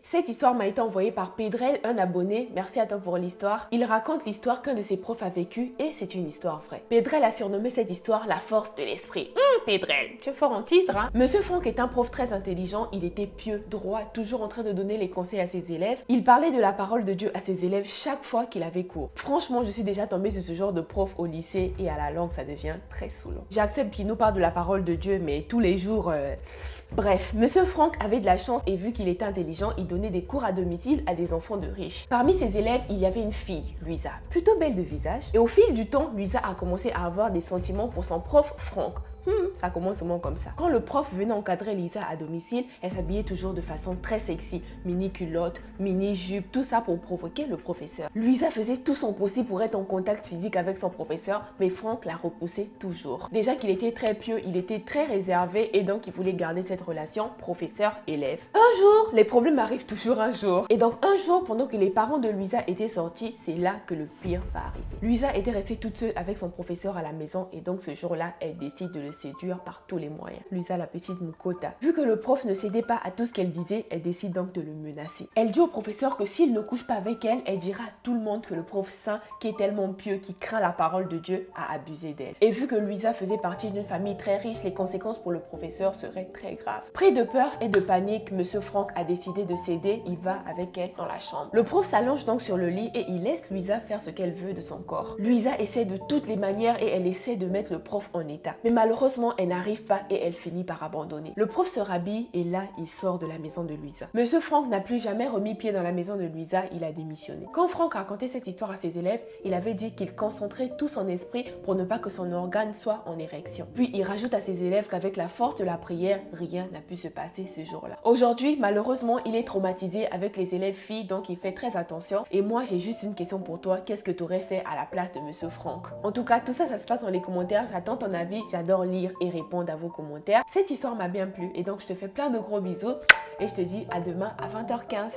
Cette histoire m'a été envoyée par Pedrel, un abonné. Merci à toi pour l'histoire. Il raconte l'histoire qu'un de ses profs a vécue et c'est une histoire vraie. Pedrel a surnommé cette histoire la force de l'esprit. Pedrel, tu es fort en titre, hein? Monsieur Franck est un prof très intelligent. Il était pieux, droit, toujours en train de donner les conseils à ses élèves. Il parlait de la parole de Dieu à ses élèves chaque fois qu'il avait cours. Franchement, je suis déjà tombée sur ce genre de prof au lycée et à la langue, ça devient très saoulant. J'accepte qu'il nous parle de la parole de Dieu, mais tous les jours... Bref, Monsieur Franck avait de la chance et vu qu'il était intelligent, il donnait des cours à domicile à des enfants de riches. Parmi ses élèves, il y avait une fille, Luisa, plutôt belle de visage. Et au fil du temps, Luisa a commencé à avoir des sentiments pour son prof Franck. Ça commence souvent comme ça. Quand le prof venait encadrer Lisa à domicile, elle s'habillait toujours de façon très sexy. Mini culotte, mini jupe, tout ça pour provoquer le professeur. Luisa faisait tout son possible pour être en contact physique avec son professeur, mais Franck la repoussait toujours. Déjà qu'il était très pieux, il était très réservé et donc il voulait garder cette relation professeur-élève. Un jour, les problèmes arrivent toujours un jour. Et donc un jour, pendant que les parents de Luisa étaient sortis, c'est là que le pire va arriver. Luisa était restée toute seule avec son professeur à la maison et donc ce jour-là, elle décide de le séduire par tous les moyens. Luisa, la petite Mukota. Vu que le prof ne cédait pas à tout ce qu'elle disait, elle décide donc de le menacer. Elle dit au professeur que s'il ne couche pas avec elle, elle dira à tout le monde que le prof saint, qui est tellement pieux, qui craint la parole de Dieu, a abusé d'elle. Et vu que Luisa faisait partie d'une famille très riche, les conséquences pour le professeur seraient très graves. Pris de peur et de panique, Monsieur Franck a décidé de céder. Il va avec elle dans la chambre. Le prof s'allonge donc sur le lit et il laisse Luisa faire ce qu'elle veut de son corps. Luisa essaie de toutes les manières et elle essaie de mettre le prof en état. Mais malheureusement, elle n'arrive pas et elle finit par abandonner. Le prof se rhabille et là, il sort de la maison de Luisa. Monsieur Franck n'a plus jamais remis pied dans la maison de Luisa, il a démissionné. Quand Franck racontait cette histoire à ses élèves, il avait dit qu'il concentrait tout son esprit pour ne pas que son organe soit en érection. Puis il rajoute à ses élèves qu'avec la force de la prière, rien n'a pu se passer ce jour-là. Aujourd'hui, malheureusement, il est traumatisé avec les élèves filles, donc il fait très attention. Et moi, j'ai juste une question pour toi. Qu'est-ce que tu aurais fait à la place de Monsieur Franck? En tout cas, tout ça, ça se passe dans les commentaires. J'attends ton avis. J'adore lire et répondre à vos commentaires. Cette histoire m'a bien plu et donc je te fais plein de gros bisous et je te dis à demain à 20h15.